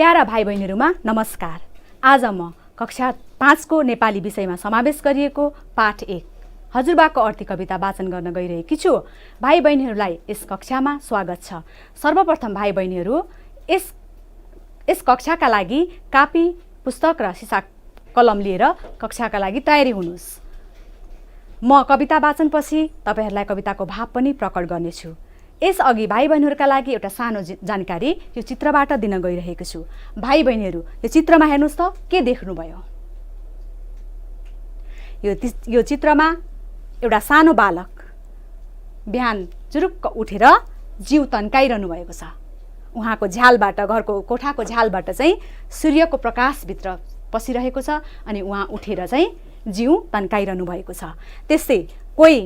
Para भाइ बहिनीहरुमा नमस्कार। आज म कक्षा 5 को नेपाली विषयमा समावेश गरिएको पाठ 1 हजुरबाको अर्थी कविता वाचन गर्न गइरहेकी छु। भाइ बहिनीहरुलाई यस कक्षामा स्वागत छ। सर्वप्रथम भाइ बहिनीहरु यस कक्षाका लागि कापी, पुस्तक र सिसा कलम लिएर कक्षाका लागि तयारी हुनुस्। म कविता वाचनपछि तपाईहरुलाई कविताको भाव पनि प्रकट गर्नेछु। यसअघि भाइ बहिनीहरुका लागि एउटा सानो जानकारी यो चित्रबाट दिन गइरहेको छु। भाइ बहिनीहरु यो चित्रमा हेर्नुस् त के देख्नुभयो? यो चित्रमा एउटा सानो बालक बिहान जुरुक्क उठेर जिउ तन्काइरहनु भएको छ। उहाँको झ्यालबाट, घरको कोठाको झ्यालबाट चाहिँ सूर्यको प्रकाश भित्र पसिरहेको छ अनि उहाँ उठेर चाहिँ जिउ तन्काइरहनु भएको छ। त्यस्तै कोही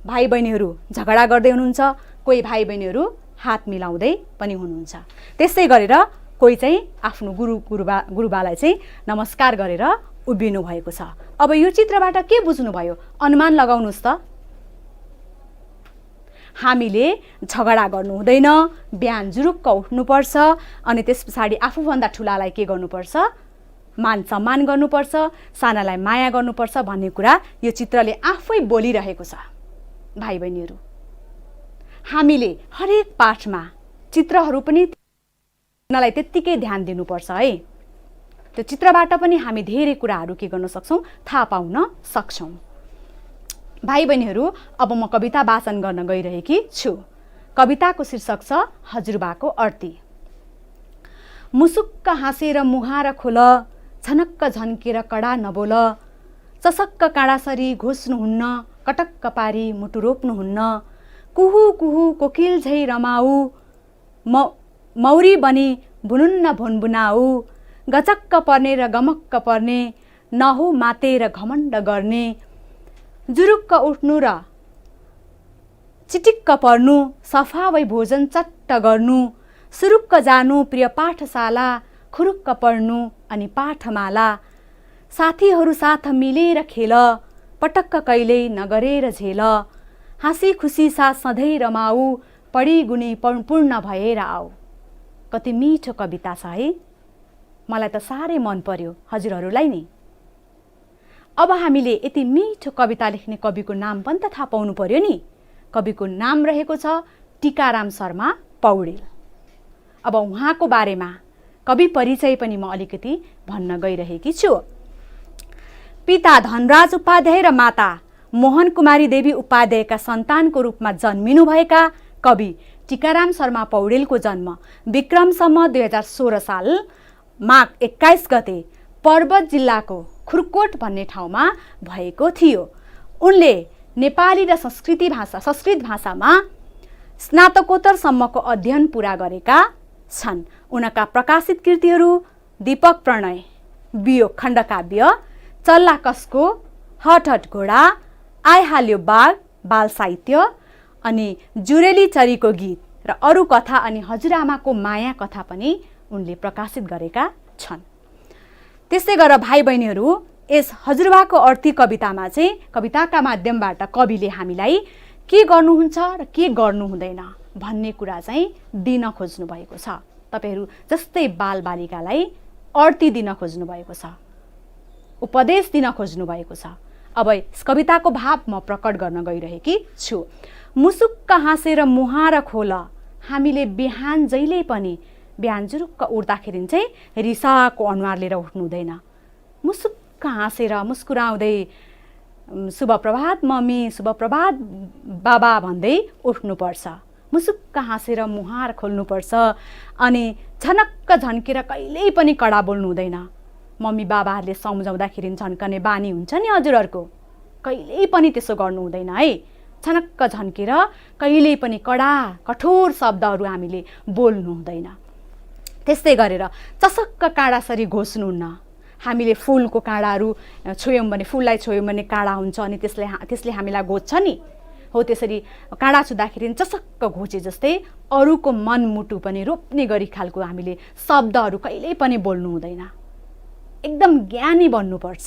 भाइ बहिनीहरु झगडा गर्दै हुनुहुन्छ, कोही भाइ बहिनीहरु हात मिलाउँदै पनि हुनुहुन्छ। त्यसै गरेर कोही चाहिँ आफ्नो गुरुबालाई चाहिँ नमस्कार गरेर उभिनु भएको छ। अब यो चित्रबाट के बुझ्नुभयो? अनुमान लगाउनुस् त। हामीले झगडा गर्नु हुँदैन, बिहान जुरुक्क उठ्नुपर्छ अनि त्यसपछाडी आफूभन्दा ठूलालाई के गर्नुपर्छ? मान सम्मान गर्नुपर्छ, सानालाई माया गर्नुपर्छ भन्ने कुरा यो चित्रले आफै बोलिरहेको छ। भाइ बहिनीहरु, हामीले हरेक पाठमा चित्रहरू पनि नलाई त्यत्तिकै ध्यान दिनुपर्छ है। त्यो चित्रबाट पनि हामी धेरै कुराहरू के गर्न सक्छौं? थाहा पाउन सक्छौं। भाइ बहिनीहरु, अब म कविता वाचन गर्न गइरहेकी छु। कविताको शीर्षक छ हजुरबाको अर्थी। मुसुक्क हाँसेर मुहार खोल, झनक्क झन्केर कडा नबोल, चसक्क काँडासरी घोस्नुहुन्न, कटक्क पारी मुटु रोप्नुहुन्न, कुहु कुहु कोकिल झै रमाऊ, मौरी बनी बुनुन्न भुनभुनाऊ, गचक्क पर्ने र गमक्क पर्ने, नहो मातेर घमण्ड गर्ने, जुरुक्क उठ्नु र चिटिक्क पर्नु, सफा भई भोजन चट्ट गर्नु, सुरुक्क जानु प्रिय पाठशाला, खुरुक्क पढ्नु अनि पाठमाला, साथीहरू साथ मिलेर खेल, पटक्क कहिल्यै नगरेर झेल, हाँसी खुसी साथ सधैँ रमाऊ, पढी गुणी पूर्ण भएर आऊ। कति मिठो कविता छ है। मलाई त साह्रै मन पर्यो, हजुरहरूलाई नि। अब हामीले यति मिठो कविता लेख्ने कविको नाम पनि त थाहा पाउनु पर्यो नि। कविको नाम रहेको छ टीकाराम शर्मा पौडेल। अब उहाँको बारेमा कवि परिचय पनि म अलिकति भन्न गइरहेकी छु। पिता धनराज उपाध्याय र माता मोहन कुमारी देवी उपाध्यायका सन्तानको रूपमा जन्मिनुभएका कवि टीकाराम शर्मा पौडेलको जन्म विक्रम सम्वत 2016 साल माघ 21 गते पर्वत जिल्लाको खुरकोट भन्ने ठाउँमा भएको थियो। उनले नेपाली र संस्कृत भाषामा स्नातकोत्तरसम्मको अध्ययन पूरा गरेका छन्। उनका प्रकाशित कृतिहरू दीपक प्रणय, वियोग खण्डकाव्य, चल्ला कसको, हट हट घोडा, आइहाल्यो बाघ बाल साहित्य अनि जुरेली चरीको गीत र अरू कथा अनि हजुरआमाको माया कथा पनि उनले प्रकाशित गरेका छन्। त्यसै गरेर भाइ बहिनीहरु, यस हजुरबाको अर्थी कवितामा चाहिँ कविताका माध्यमबाट कविले हामीलाई के गर्नुहुन्छ र के गर्नु हुँदैन भन्ने कुरा चाहिँ दिन खोज्नु भएको छ। तपाईहरु जस्तै बालबालिकालाई अर्थी दिन खोज्नु भएको छ, उपदेश दिन खोज्नु भएको छ। अब यस कविताको भाव म प्रकट गर्न गइरहेकी छु। मुसुक्क हाँसेर मुहार खोल, हामीले बिहान जहिले पनि बिहान जुरुक्क उठ्दाखेरि चाहिँ रिसाको अनुहार लिएर उठ्नु हुँदैन। मुसुक्क हाँसेर मुस्कुराउँदै शुभ प्रभात मम्मी, शुभ प्रभात बाबा भन्दै उठ्नुपर्छ। मुसुक्क हाँसेर मुहार खोल्नुपर्छ अनि झनक्क झन्केर कहिल्यै पनि कडा बोल्नु हुँदैन। मम्मी बाबाहरूले सम्झाउँदाखेरि झन्कने बानी हुन्छ नि हजुरहरूको, कहिल्यै पनि त्यसो गर्नु हुँदैन है। झनक्क झन्केर कहिल्यै पनि कडा कठोर शब्दहरू हामीले बोल्नु हुँदैन। त्यस्तै गरेर चसक्क काँडासरी घोस्नुहुन्न। हामीले फुलको काँडाहरू छोयौँ भने, फुललाई छोयौँ भने काँडा हुन्छ अनि त्यसले हामीलाई घोच्छ नि, हो त्यसरी काँडा छुँदाखेरि चसक्क घोचे जस्तै अरूको मनमुटु पनि रोप्ने गरी खालको हामीले शब्दहरू कहिल्यै पनि बोल्नु हुँदैन। एकदम ज्ञानी बन्नुपर्छ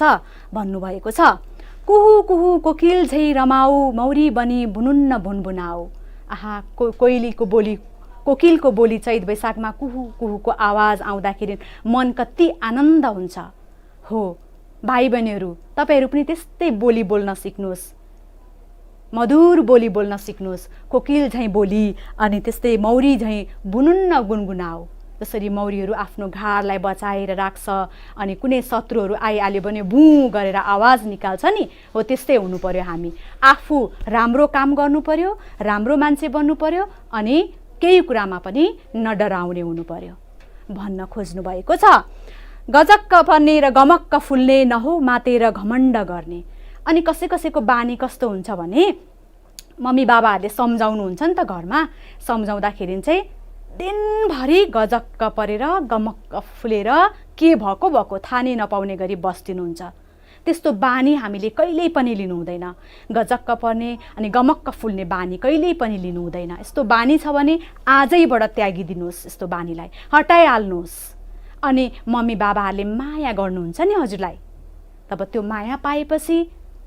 भन्नुभएको छ। कुहु कुहु कोकिल झै रमाऊ, मौरी बनी बुनुन्न भुनभुनाऊ। आहा, कोइलीको बोली कोकिलको बोली चैत वैशाखमा कुहु कुहुको आवाज आउँदाखेरि मन कति आनन्द हुन्छ। हो भाइ बहिनीहरू, तपाईहरू पनि त्यस्तै बोली बोल्न सिक्नुहोस्, मधुर बोली बोल्न सिक्नुहोस्, कोकिल झैँ बोली अनि त्यस्तै मौरी झैँ बुनुन्न गुनगुनाऊ। जसरी मौरीहरू आफ्नो घारलाई बचाएर राख्छ अनि कुनै शत्रुहरू आइहाल्यो भने बुँ गरेर आवाज निकाल्छ नि, हो त्यस्तै हुनु पर्यो। हामी आफू राम्रो काम गर्नु पर्यो, राम्रो मान्छे बन्नु पर्यो अनि केही कुरामा पनि नडराउने हुनु पर्यो भन्न खोज्नु भएको छ। गजक्क पर्ने र गमक्क फुल्ने नहो मातेर घमण्ड गर्ने। अनि कसैको बानी कस्तो हुन्छ भने मम्मी बाबाहरूले सम्झाउनुहुन्छ नि त, घरमा सम्झाउँदाखेरि चाहिँ दिनभरि गजक्क परेर गमक्क फुलेर के भएको थाहा नै नपाउने गरी बस्दिनुहुन्छ। त्यस्तो बानी हामीले कहिल्यै पनि लिनु हुँदैन। गजक्क पर्ने अनि गमक्क फुल्ने बानी कहिल्यै पनि लिनु हुँदैन। यस्तो बानी छ भने आजैबाट त्यागिदिनुहोस्, यस्तो बानीलाई हटाइहाल्नुहोस्। अनि मम्मी बाबाहरूले माया गर्नुहुन्छ नि हजुरलाई, तब त्यो माया पाएपछि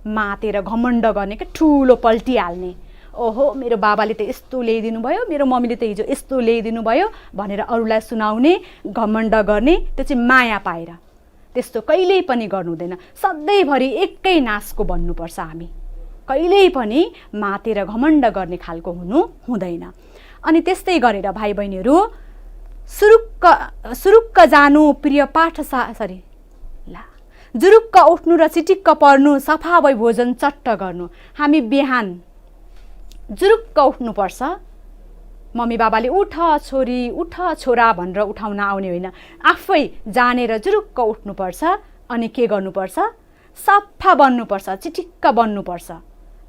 मातेर घमण्ड गर्ने के ठुलो पल्टिहाल्ने, ओहो मेरो बाबाले त यस्तो ल्याइदिनु भयो, मेरो मम्मीले त हिजो यस्तो ल्याइदिनु भयो भनेर अरूलाई सुनाउने, घमण्ड गर्ने, त्यो चाहिँ माया पाएर। त्यस्तो कहिल्यै पनि गर्नु हुँदैन। सधैँभरि एकै नासको बन्नुपर्छ हामी, कहिल्यै पनि मातेर घमण्ड गर्ने खालको हुनु हुँदैन। अनि त्यस्तै गरेर भाइ बहिनीहरू सुरुक्क जानु प्रिय जुरुक्क उठ्नु र चिटिक्क पर्नु, सफा भई भोजन चट्ट गर्नु। हामी बिहान जुरुक्क उठ्नुपर्छ। मम्मी बाबाले उठ छोरी उठ छोरा भनेर उठाउन आउने होइन, आफै जानेर जुरुक्क उठ्नुपर्छ। अनि के गर्नुपर्छ? सफा बन्नुपर्छ, चिटिक्क बन्नुपर्छ।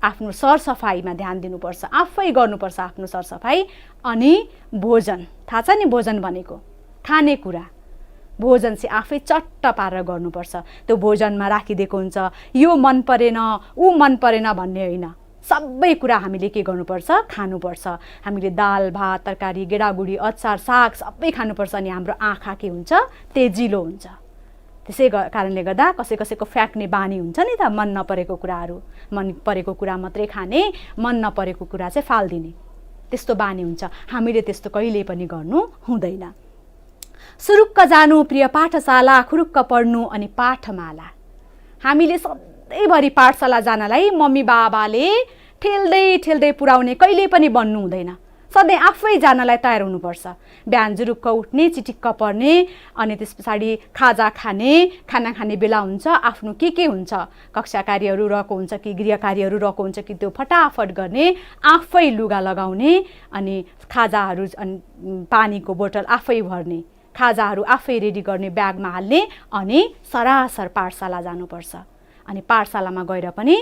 आफ्नो सरसफाइमा ध्यान दिनुपर्छ, आफै गर्नुपर्छ आफ्नो सरसफाइ। अनि भोजन, थाहा छ नि भोजन भनेको खानेकुरा, भोजन चाहिँ आफै चट्ट पारेर गर्नुपर्छ। त्यो भोजनमा राखिदिएको हुन्छ यो मन परेन ऊ मन परेन भन्ने होइन, सबै कुरा हामीले के गर्नुपर्छ? खानुपर्छ। हामीले दाल भात तरकारी गेडागुडी अचार साग सबै खानुपर्छ। अनि हाम्रो आँखा के हुन्छ? तेजिलो हुन्छ। त्यसै कारणले गर्दा कसैको फ्याँक्ने बानी हुन्छ नि त, मन नपरेको कुराहरू, मन परेको कुरा मात्रै खाने, मन नपरेको कुरा चाहिँ फाल्दिने, त्यस्तो बानी हुन्छ। हामीले त्यस्तो कहिल्यै पनि गर्नु हुँदैन। सुरुक्क जानु प्रिय पाठशाला, खुरुक्क पढ्नु अनि पाठमाला। हामीले सधैँभरि पाठशाला जानलाई मम्मी बाबाले ठेल्दै पुर्याउने कहिल्यै पनि बन्नु हुँदैन। सधैँ आफै जानलाई तयार हुनुपर्छ। बिहान जुरुक्क उठ्ने, चिटिक्क पर्ने, अनि त्यस पछाडि खाजा खाने, खाना खाने बेला हुन्छ, आफ्नो के हुन्छ, कक्षा कार्यहरू रहेको हुन्छ कि गृह कार्यहरू रहेको हुन्छ कि त्यो फटाफट गर्ने, आफै लुगा लगाउने, अनि खाजाहरू पानीको बोतल आफै भर्ने, खाजाहरू आफै रेडी गर्ने, ब्यागमा हाल्ने, अनि सरासर पाठशाला जानुपर्छ। अनि पाठशालामा गएर पनि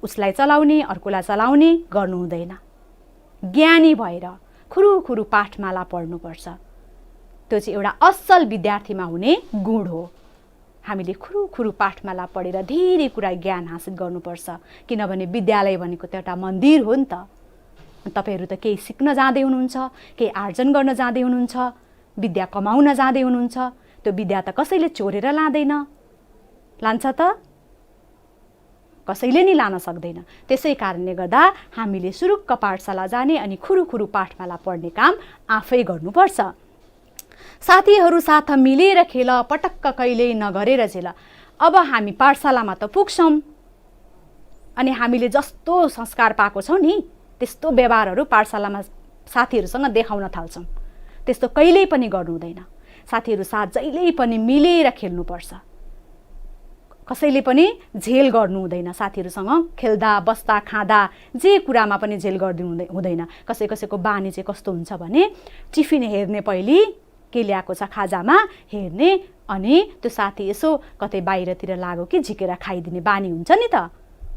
उसलाई चलाउने अर्कोलाई चलाउने गर्नु हुँदैन। ज्ञानी भएर खुरुखुरु पाठमाला पढ्नुपर्छ। त्यो चाहिँ एउटा असल विद्यार्थीमा हुने गुण हो। हामीले खुरुखुरु पाठमाला पढेर धेरै कुरा ज्ञान हासिल गर्नुपर्छ। किनभने विद्यालय भनेको त एउटा मन्दिर हो नि त। तपाईहरू त केही सिक्न जाँदै हुनुहुन्छ, केही आर्जन गर्न जाँदै हुनुहुन्छ, विद्या कमाउन जाँदै हुनुहुन्छ। त्यो विद्या त कसैले चोरेर लाँदैन, लान्छ त? कसैले नि लान सक्दैन। त्यसै कारणले गर्दा हामीले सुरुक्क पाठशाला जाने अनि खुरुखुरु पाठमाला पढ्ने काम आफै गर्नुपर्छ। साथीहरू साथ मिलेर खेल, पटक्क कहिल्यै नगरेर झेल। अब हामी पाठशालामा त पुग्छौँ अनि हामीले जस्तो संस्कार पाएको छौँ नि त्यस्तो व्यवहारहरू पाठशालामा साथीहरूसँग देखाउन थाल्छौँ। त्यस्तो कहिल्यै पनि गर्नु हुँदैन। साथीहरू साथ जहिल्यै पनि मिलेर खेल्नुपर्छ। कसैले पनि झेल गर्नु हुँदैन। साथीहरूसँग खेल्दा बस्दा खाँदा जे कुरामा पनि झेल गरिदिनु हुँदैन। कसैको बानी चाहिँ कस्तो हुन्छ भने टिफिन हेर्ने, पहिले के ल्याएको छ खाजामा हेर्ने, अनि त्यो साथी यसो कतै बाहिरतिर लाग्यो कि झिकेर खाइदिने बानी हुन्छ नि त।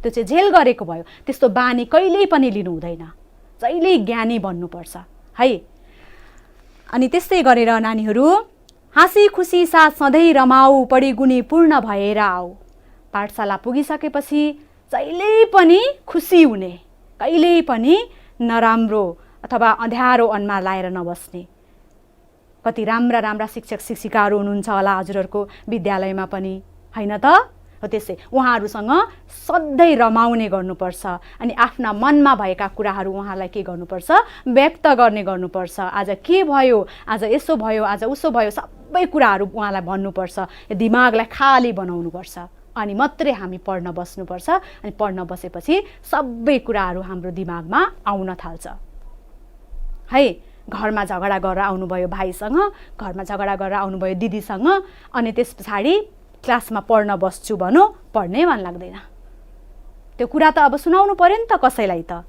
त्यो चाहिँ झेल गरेको भयो। त्यस्तो बानी कहिल्यै पनि लिनु हुँदैन। जहिल्यै ज्ञानी बन्नुपर्छ है। अनि त्यस्तै गरेर नानीहरू हाँसी खुसी साथ सधैँ रमाऊ, पढी गुणी पूर्ण भएर आऊ। पाठशाला पुगिसकेपछि जहिल्यै पनि खुसी हुने, कहिल्यै पनि नराम्रो अथवा अँध्यारो अनुहार लाएर नबस्ने। कति राम्रा शिक्षक शिक्षिकाहरू हुनुहुन्छ होला हजुरहरूको विद्यालयमा पनि, होइन त? हो त्यसै उहाँहरूसँग सधैँ रमाउने गर्नुपर्छ अनि आफ्ना मनमा भएका कुराहरू उहाँलाई के गर्नुपर्छ व्यक्त गर्नुपर्छ आज के भयो आज यसो भयो आज उसो भयो सबै कुराहरू उहाँलाई भन्नुपर्छ दिमागलाई खाली बनाउनुपर्छ अनि मात्रै हामी पढ्न बस्नुपर्छ अनि पढ्न बसेपछि सबै कुराहरू हाम्रो दिमागमा आउन थाल्छ है घरमा झगडा गरेर आउनुभयो भाइसँग घरमा झगडा गरेर आउनुभयो दिदीसँग अनि त्यस पछाडि क्लासमा पढ्न बस्छु भनौँ पढ्नै मन लाग्दैन त्यो कुरा त अब सुनाउनु पर्यो नि त कसैलाई त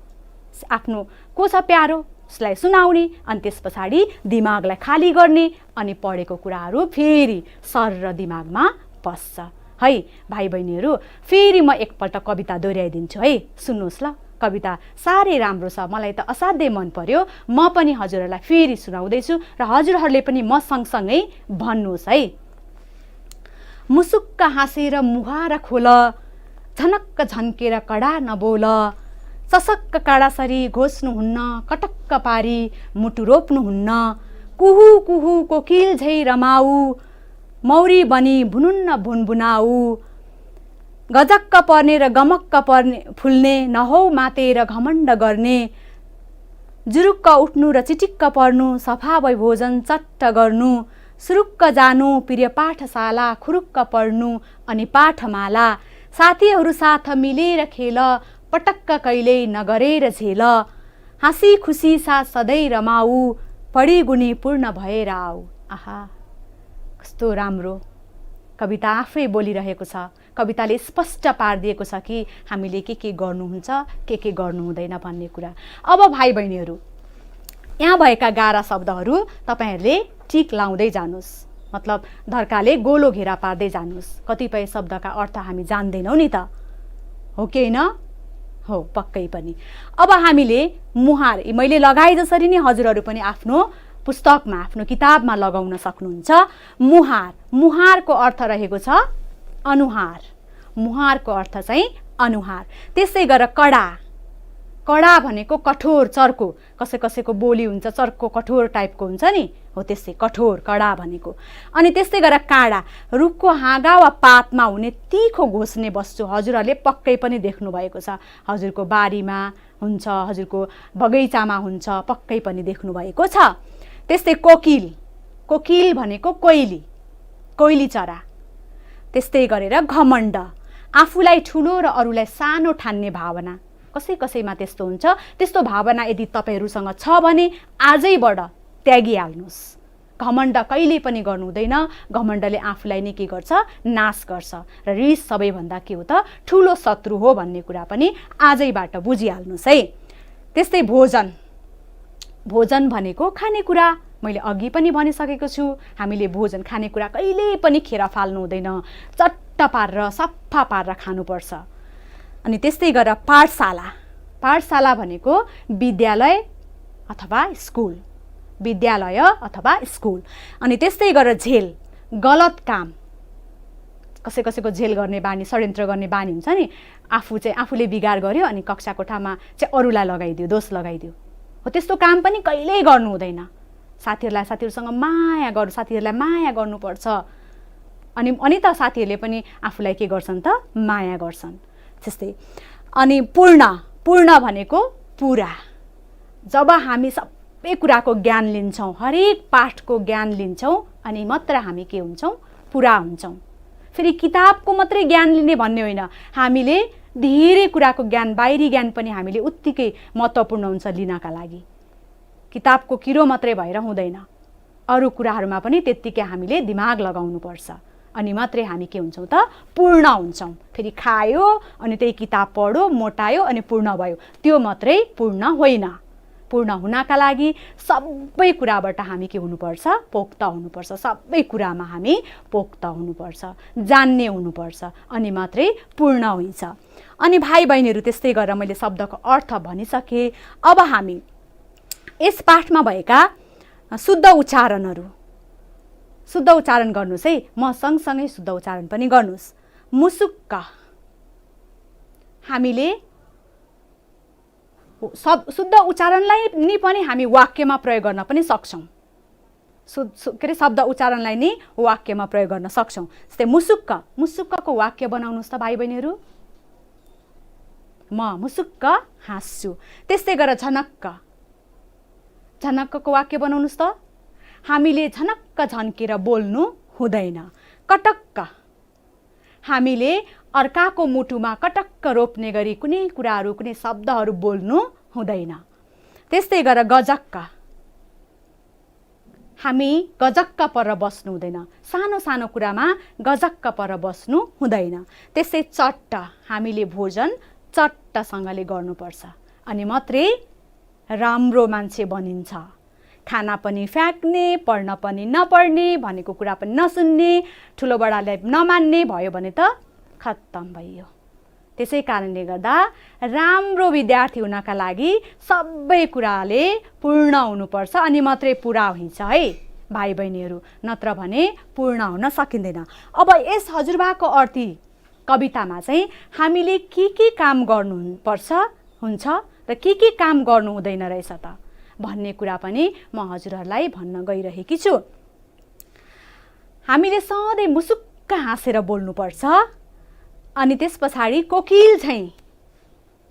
आफ्नो को छ प्यारो उसलाई सुनाउने अनि त्यस पछाडि दिमागलाई खाली गर्ने अनि पढेको कुराहरू फेरि सर र दिमागमा बस्छ है भाइ बहिनीहरू फेरि म एकपल्ट कविता दोहोऱ्याइदिन्छु है सुन्नुहोस् ल कविता साह्रै राम्रो छ मलाई त असाध्यै मन पर्यो म पनि हजुरहरूलाई फेरि सुनाउँदैछु र हजुरहरूले पनि म सँगसँगै भन्नुहोस् है मुसुक्क हाँसेर मुहार खोल झनक्क झन्केर कडा नबोल सशक्क काडासरी घोच्नुहुन्न कटक्क पारी मुटु रोप्नुहुन्न कुहु कुहु कोकिल झै रमाऊ मौरी बनी भुनुन्न भुनभुनाऊ गजक्क पर्ने र गमक्क पर्ने फुल्ने नहौ मातेर घमण्ड गर्ने जुरुक्क उठ्नु र चिटिक्क पर्नु सफा भई भोजन चट्ट गर्नु सुरुक्क जानु प्रिय पाठशाला खुरुक्क पढ्नु अनि पाठमाला साथीहरू साथ मिलेर खेल पटक्क कहिल्यै नगरेर झेल हाँसी खुसी साथ सधैँ रमाऊ पढी गुणी पूर्ण भएर आऊ आहा कस्तो राम्रो कविता आफै बोलिरहेको छ कविताले स्पष्ट पारिदिएको छ कि हामीले के गर्नुहुन्छ के गर्नु हुँदैन भन्ने कुरा अब भाइ बहिनीहरू यहाँ भएका गाह्रा शब्दहरू तपाईहरूले टिक लाउँदै जानुस् मतलब धर्काले गोलो घेरा पार्दै जानुस् कतिपय शब्दका अर्थ हामी जान्दैनौँ नि त हो कि हैन हो पक्कै पनि अब हामीले मुहार मैले लगाए जसरी नै हजुरहरू पनि आफ्नो पुस्तकमा आफ्नो किताबमा लगाउन सक्नुहुन्छ मुहार मुहारको अर्थ रहेको छ अनुहार मुहारको अर्थ चाहिँ अनुहार त्यसै गरेर कडा कडा भनेको कठोर चर्को कसैको बोली हुन्छ चर्को कठोर टाइपको हुन्छ नि हो त्यसै कठोर कडा भनेको अनि त्यस्तै गरेर काँडा रुखको हाँगा वा पातमा हुने तीखो घोच्ने वस्तु हजुरहरूले पक्कै पनि देख्नु भएको छ हजुरको बारीमा हुन्छ हजुरको बगैँचामा हुन्छ पक्कै पनि देख्नु भएको छ त्यस्तै कोकिल कोकिल भनेको कोइली कोइली चरा त्यस्तै गरेर घमण्ड आफूलाई ठुलो र अरूलाई सानो ठान्ने भावना कसैमा त्यस्तो हुन्छ त्यस्तो भावना यदि तपाईहरुसँग छ भने आजैबाट त्यागिहाल्नुस् घमण्ड कहिले पनि गर्नु हुँदैन घमण्डले आफूलाई नै के गर्छ नाश गर्छ र रिस सबैभन्दा के हो त ठुलो शत्रु हो भन्ने कुरा पनि आजैबाट बुझिहाल्नुस् है त्यस्तै भोजन भोजन भनेको खानेकुरा मैले अघि पनि भनिसकेको छु हामीले भोजन खानेकुरा कहिले पनि खेर फाल्नु हुँदैन चट्ट पारेर सफा पारेर खानुपर्छ अनि त्यस्तै गरेर पाठशाला पाठशाला भनेको विद्यालय अथवा स्कुल विद्यालय अथवा स्कुल अनि त्यस्तै गरेर झेल गलत काम कसैको झेल गर्ने बानी षड्यन्त्र गर्ने बानी हुन्छ नि आफूले बिगार गर्यो अनि कक्षा कोठामा चाहिँ अरूलाई लगाइदियो दोष लगाइदियो हो त्यस्तो काम पनि कहिल्यै गर्नु हुँदैन साथीहरुसँग माया गर्नु साथीहरुलाई माया गर्नुपर्छ अनि त साथीहरुले पनि आफूलाई के गर्छन् त माया गर्छन् त्यस्तै अनि पूर्ण भनेको पूरा जब हामी सबै कुराको ज्ञान लिन्छौं हरेक पाठको ज्ञान लिन्छौं अनि मात्र हामी के हुन्छौं पूरा हुन्छौं फेरि किताबको मात्रै ज्ञान लिने भन्ने होइन हामीले धेरै कुराको ज्ञान बाहिरी ज्ञान पनि हामीले उत्तिकै महत्त्वपूर्ण हुन्छ लिनका लागि किताबको किरो मात्रै भएर हुँदैन अरु कुराहरुमा पनि त्यतिकै हामीले दिमाग लगाउनु पर्छ अनि मात्रै हामी के हुन्छौं त पूर्ण हुन्छौं फेरि खायो अनि त्यही किताब पढ्यो मोटायो अनि पूर्ण भयो त्यो मात्रै पूर्ण होइन पूर्ण हुनका लागि सबै कुराबाट हामी के हुनुपर्छ पोख्त हुनुपर्छ सबै कुरामा हामी पोख्त हुनुपर्छ जान्ने हुनुपर्छ अनि मात्रै पूर्ण हुन्छ अनि भाइ बहिनीहरु त्यस्तै गरेर मैले शब्दको अर्थ भनिसके अब हामी यस पाठमा भएका शुद्ध उच्चारण गर्नुस् है म सँगसँगै शुद्ध उच्चारण पनि गर्नुस् मुसुक्क हामीले शुद्ध उच्चारणलाई नि पनि हामी वाक्यमा प्रयोग गर्न पनि सक्छौं के अरे शब्द उच्चारणलाई नै वाक्यमा प्रयोग गर्न सक्छौँ। जस्तै मुसुक्क, मुसुक्कको वाक्य बनाउनुहोस् त भाइ बहिनीहरू। म मुसुक्क हाँस्छु। त्यस्तै गरेर झनक्क, झनक्कको वाक्य बनाउनुहोस् त। हामीले झनक्क झन्केर बोल्नु हुँदैन। कटक्क, हामीले अर्काको मुटुमा कटक्क रोप्ने गरी कुनै कुराहरू कुनै शब्दहरू बोल्नु हुँदैन। त्यस्तै गरेर गजक्क, हामी गजक्क पर बस्नु हुँदैन। सानो सानो कुरामा गजक्क पर बस्नु हुँदैन। त्यसै चट्ट, हामीले भोजन चट्टसँगले गर्नुपर्छ अनि मात्रै राम्रो मान्छे बनिन्छ। खाना पनि फ्याँक्ने, पढ्न पनि नपढ्ने, भनेको कुरा पनि नसुन्ने, ठुलो बडालाई नमान्ने भयो भने त खत्तम भयो। त्यसै कारणले गर्दा राम्रो विद्यार्थी हुनका लागि सबै कुराले पूर्ण हुनुपर्छ अनि मात्रै पुरा हुन्छ है भाइ बहिनीहरू, नत्र भने पूर्ण हुन सकिँदैन। अब यस हजुरबाको अर्थी कवितामा चाहिँ हामीले के काम गर्नुपर्छ हुन्छ र के काम गर्नु हुँदैन रहेछ त भन्ने कुरा पनि म हजुरहरूलाई भन्न गइरहेकी छु। हामीले सधैँ मुसुक्क हाँसेर बोल्नुपर्छ अनि त्यस पछाडि कोकिल झैँ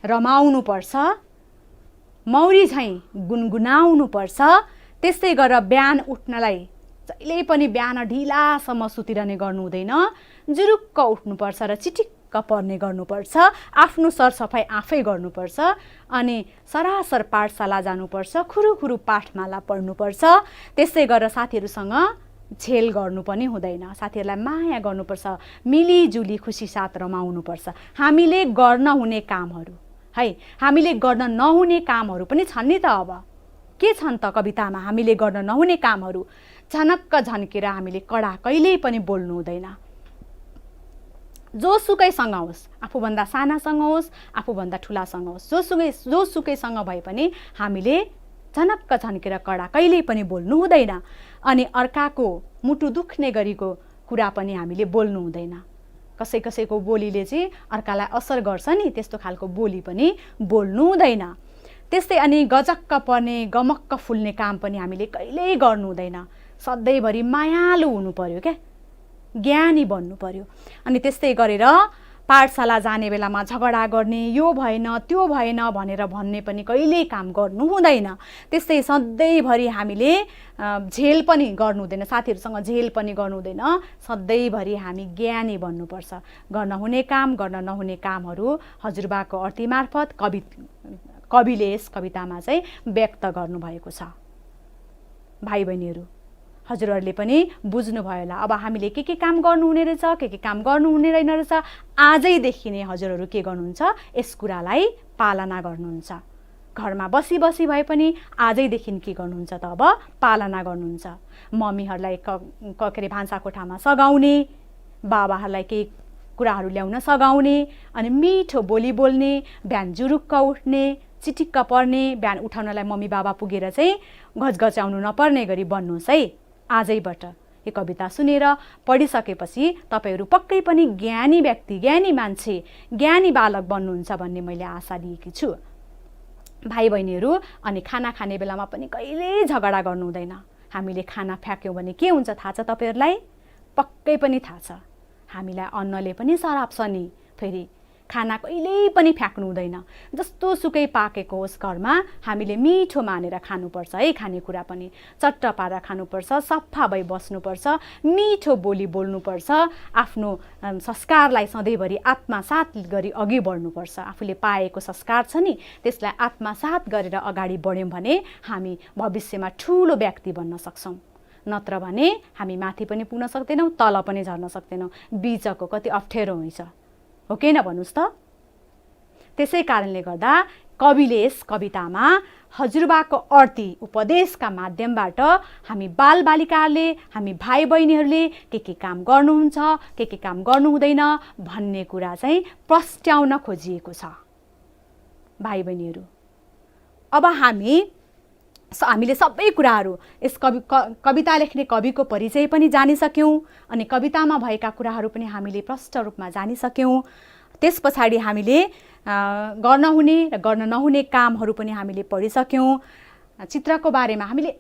रमाउनुपर्छ, मौरी झैँ गुनगुनाउनुपर्छ। त्यस्तै गरेर बिहान उठ्नलाई जहिले पनि बिहान ढिलासम्म सुतिरहने गर्नु हुँदैन, जुरुक्क उठ्नुपर्छ र चिटिक्क पर्ने गर्नुपर्छ। आफ्नो सरसफाइ आफै गर्नुपर्छ अनि सरासर पाठशाला जानुपर्छ, खुरुखुरु पाठमाला पढ्नुपर्छ। त्यसै गरेर साथीहरूसँग झेल गर्नु पनि हुँदैन, साथीहरूलाई माया गर्नुपर्छ, मिलिजुली खुसी साथ रमाउनुपर्छ। हामीले गर्न हुने कामहरू है, हामीले गर्न नहुने कामहरू पनि छन् नि त। अब के छन् त कवितामा हामीले गर्न नहुने कामहरू? झनक्क झन्केर हामीले कडा कहिल्यै पनि बोल्नु हुँदैन। जोसुकैसँग होस्, आफूभन्दा सानासँग होस्, आफूभन्दा ठुलासँग होस्, जोसुकैसँग भए पनि हामीले झनक्क झन्केर कडा कहिल्यै पनि बोल्नु हुँदैन। अनि अर्काको मुटु दुख्ने गरीको कुरा पनि हामीले बोल्नु हुँदैन। कसैको बोलीले चाहिँ अर्कालाई असर गर्छ नि, त्यस्तो खालको बोली पनि बोल्नु हुँदैन। त्यस्तै अनि गजक्क पर्ने, गमक्क फुल्ने काम पनि हामीले कहिल्यै गर्नु हुँदैन। सधैँभरि मायालु हुनु पर्यो क्या, ज्ञानी बन्नु पर्यो। अनि त्यस्तै गरेर पाठशाला जाने बेलामा झगडा गर्ने, यो भएन त्यो भएन भनेर भन्ने पनि कहिल्यै काम गर्नु हुँदैन। त्यस्तै सधैँभरि हामीले झेल पनि गर्नु हुँदैन, साथीहरूसँग झेल पनि गर्नु हुँदैन। सधैँभरि हामी ज्ञानी बन्नुपर्छ। गर्न हुने काम, गर्न नहुने कामहरू हजुरबाको अर्थी मार्फत कविले यस कवितामा चाहिँ व्यक्त गर्नुभएको छ। भाइ बहिनीहरू, हजुरहरूले पनि बुझ्नुभयो होला। अब हामीले के काम गर्नुहुने रहेछ, के काम गर्नुहुने रहेन रहेछ, आजैदेखि नै हजुरहरू के गर्नुहुन्छ, यस कुरालाई पालना गर्नुहुन्छ। घरमा बसी भए पनि आजैदेखि के गर्नुहुन्छ त अब पालना गर्नुहुन्छ। मम्मीहरूलाई के अरे भान्सा कोठामा सघाउने, बाबाहरूलाई केही कुराहरू ल्याउन सघाउने, अनि मिठो बोली बोल्ने, बिहान जुरुक्क उठ्ने, चिटिक्क पर्ने, बिहान उठाउनलाई मम्मी बाबा पुगेर चाहिँ घचघच्याउनु नपर्ने गरी बन्नुहोस् है। आजैबाट यो कविता सुनेर पढिसकेपछि तपाईँहरू पक्कै पनि ज्ञानी व्यक्ति, ज्ञानी मान्छे, ज्ञानी बालक बन्नुहुन्छ भन्ने मैले आशा लिएकी छु। भाइ बहिनीहरू, अनि खाना खाने बेलामा पनि कहिल्यै झगडा गर्नु हुँदैन। हामीले खाना फ्याँक्यौँ भने के हुन्छ थाहा छ तपाईँहरूलाई? पक्कै पनि थाहा छ, हामीलाई अन्नले पनि सराप्छ नि। फेरि खाना कहिल्यै पनि फ्याँक्नु हुँदैन। जस्तो सुकै पाकेको होस् घरमा हामीले मिठो मानेर खानुपर्छ है। खानेकुरा पनि चट्ट पारेर खानुपर्छ, सफा भई बस्नुपर्छ, मिठो बोली बोल्नुपर्छ, आफ्नो संस्कारलाई सधैँभरि आत्मसात गरी अघि बढ्नुपर्छ। आफूले पाएको संस्कार छ नि, त्यसलाई आत्मसात गरेर अगाडि बढ्यौँ भने हामी भविष्यमा ठुलो व्यक्ति बन्न सक्छौँ। नत्र भने हामी माथि पनि पुग्न सक्दैनौँ, तल पनि झर्न सक्दैनौँ। बिचको कति अप्ठ्यारो हुन्छ, हो कि न भन्नुहोस् त? त्यसै कारणले गर्दा कविले यस कवितामा हजुरबाको अर्थी उपदेशका माध्यमबाट हामी बालबालिकाहरूले, हामी भाइ बहिनीहरूले के काम गर्नुहुन्छ, के काम गर्नु हुँदैन भन्ने कुरा चाहिँ प्रस्ट्याउन खोजिएको छ। भाइ बहिनीहरू, अब हामीले सबै कुराहरू यस कविता लेख्ने कविको परिचय पनि जानिसक्यौँ, अनि कवितामा भएका कुराहरू पनि हामीले प्रष्ट रूपमा जानिसक्यौँ। त्यस पछाडि हामीले गर्न हुने र गर्न नहुने कामहरू पनि हामीले पढिसक्यौँ। चित्रको बारेमा हामीले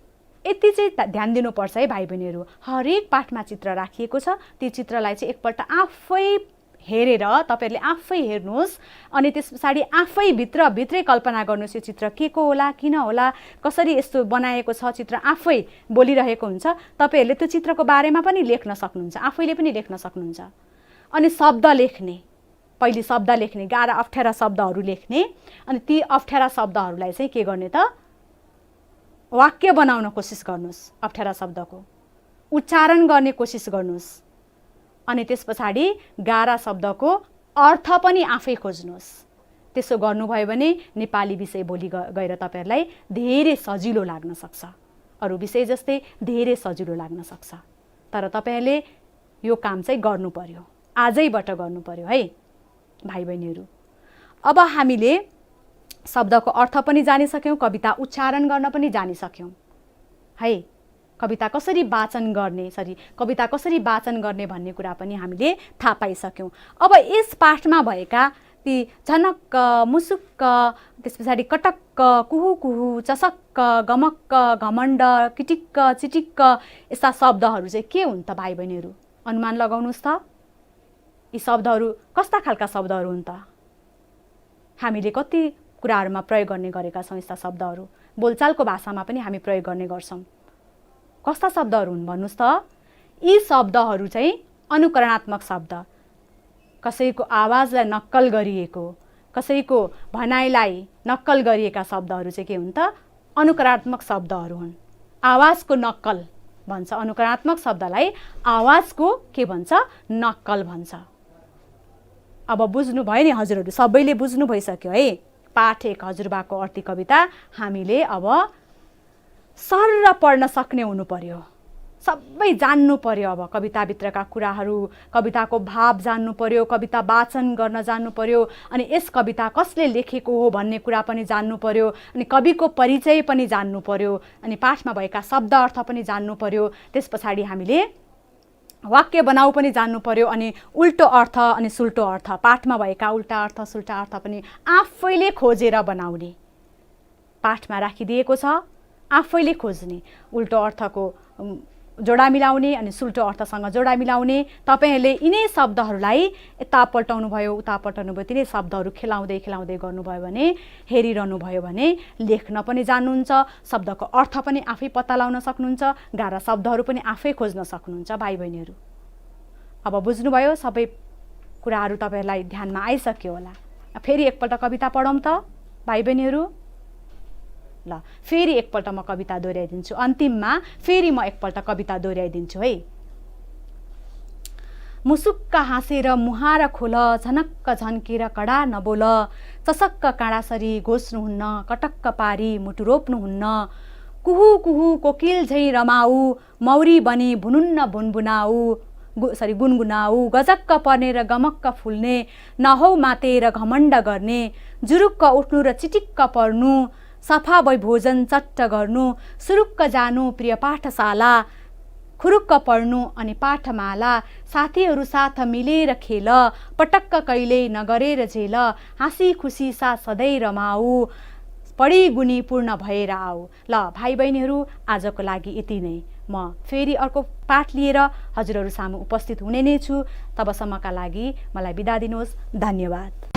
यति चाहिँ ध्यान दिनुपर्छ है भाइ बहिनीहरू। हरेक पाठमा चित्र राखिएको छ, त्यो चित्रलाई चाहिँ एकपल्ट आफै हेरेर तपाईँहरूले आफै हेर्नुहोस् अनि त्यस पछाडि आफै भित्रै कल्पना गर्नुहोस् यो चित्र के को होला, किन होला, कसरी यस्तो बनाएको छ, चित्र आफै बोलिरहेको हुन्छ। तपाईँहरूले त्यो चित्रको बारेमा पनि लेख्न सक्नुहुन्छ, आफैले पनि लेख्न सक्नुहुन्छ। अनि शब्द लेख्ने, पहिले शब्द लेख्ने, गाह्रा अप्ठ्यारा शब्दहरू लेख्ने, अनि ती अप्ठ्यारा शब्दहरूलाई चाहिँ के गर्ने त वाक्य बनाउन कोसिस गर्नुहोस्, अप्ठ्यारा शब्दको उच्चारण गर्ने कोसिस गर्नुहोस्। अनि त्यस पछाडि गाह्रा शब्दको अर्थ पनि आफै खोज्नुहोस्। त्यसो गर्नुभयो भने नेपाली विषय भोलि गएर तपाईँहरूलाई धेरै सजिलो लाग्न सक्छ, अरू विषय जस्तै धेरै सजिलो लाग्न सक्छ। तर तपाईँहरूले यो काम चाहिँ गर्नु पर्यो, आजैबाट गर्नु पर्यो है भाइ बहिनीहरू। अब हामीले शब्दको अर्थ पनि जानिसक्यौँ, कविता उच्चारण गर्न पनि जानिसक्यौँ है। कविता कसरी वाचन गर्ने भन्ने कुरा पनि हामीले थाहा पाइसक्यौँ। अब यस पाठमा भएका ती झनक्क, मुसुक्क, त्यस पछाडि कटक्क, कुहु कुहु, चसक्क, गमक्क, घमण्ड, किटिक्क, चिटिक्क यस्ता शब्दहरू चाहिँ के हुन् त भाइ बहिनीहरू? अनुमान लगाउनुहोस् त। यी शब्दहरू कस्ता खालका शब्दहरू हुन् त? हामीले कति कुराहरूमा प्रयोग गर्ने गरेका छौँ यस्ता शब्दहरू, बोलचालको भाषामा पनि हामी प्रयोग गर्ने गर्छौँ। कस्ता शब्दहरू हुन् भन्नुहोस् त? यी शब्दहरू चाहिँ अनुकरणात्मक शब्द, कसैको आवाजलाई नक्कल गरिएको, कसैको भनाइलाई नक्कल गरिएका शब्दहरू चाहिँ के हुन् त? अनुकरणात्मक शब्दहरू हुन्। आवाजको नक्कल भन्छ, अनुकरणात्मक शब्दलाई आवाजको के भन्छ? नक्कल भन्छ। अब बुझ्नुभयो नि हजुरहरू, सबैले बुझ्नु भइसक्यो है। पाठ 1 हजुरबाको अर्ती कविता हामीले अब सरर पढ्न सक्ने हुनु पर्यो, सबै जान्नु पर्यो। अब कविताभित्रका कुराहरू, कविताको भाव जान्नु पर्यो, कविता वाचन गर्न जान्नु पर्यो, अनि यस कविता कसले लेखेको हो भन्ने कुरा पनि जान्नु पर्यो, अनि कविको परिचय पनि जान्नु पर्यो, अनि पाठमा भएका शब्द अर्थ पनि जान्नु पर्यो। त्यस पछाडि हामीले वाक्य बनाउ पनि जान्नु पर्यो, अनि उल्टो अर्थ अनि सुल्टो अर्थ, पाठमा भएका उल्टा अर्थ सुल्टा अर्थ पनि आफैले खोजेर बनाउने। पाठमा राखिदिएको छ, आफैले खोज्ने, उल्टो अर्थको जोडा मिलाउने अनि सुल्टो अर्थसँग जोडा मिलाउने। तपाईँहरूले यिनै शब्दहरूलाई यता पल्टाउनु भयो उता पल्टाउनु भयो, तिनै शब्दहरू खेलाउँदै गर्नुभयो भने, हेरिरहनु भयो भने लेख्न पनि जान्नुहुन्छ, शब्दको अर्थ पनि आफै पत्ता लगाउन सक्नुहुन्छ, गाह्रा शब्दहरू पनि आफै खोज्न सक्नुहुन्छ भाइ बहिनीहरू। अब बुझ्नुभयो, सबै कुराहरू तपाईँहरूलाई ध्यानमा आइसक्यो होला। फेरि एकपल्ट कविता पढौँ त भाइ बहिनीहरू। ल फेरि एकपल्ट म कविता दोहोऱ्याइदिन्छु, अन्तिममा फेरि म एकपल्ट कविता दोहोऱ्याइदिन्छु है। मुसुक्क हाँसेर मुहार खोल, झनक्क झन्केर कडा नबोल, चसक्क काँडासरी घोच्नुहुन्न, कटक्क पारी मुटु रोप्नुहुन्न, कुहु कुहु कोकिल झै रमाऊ, मौरी बनी भुनुन्न भुनभुनाऊ, गुनगुनाऊ, गजक्क पर्ने र गमक्क फुल्ने, नहौ मातेर घमण्ड गर्ने, जुरुक्क उठ्नु र चिटिक्क पर्नु, सफा भई भोजन चट्ट गर्नु, सुरुक्क जानु प्रिय पाठशाला, खुरुक्क पढ्नु अनि पाठमाला, साथीहरू साथ मिलेर खेल, पटक्क कहिल्यै नगरेर झेल, हाँसी खुसी साथ सधैँ रमाऊ, पढी गुनी पूर्ण भएर आऊ। ल भाइ बहिनीहरू, आजको लागि यति नै। म फेरि अर्को पाठ लिएर हजुरहरू सामु उपस्थित हुने नै छु। तबसम्मका लागि मलाई बिदा दिनुहोस्। धन्यवाद।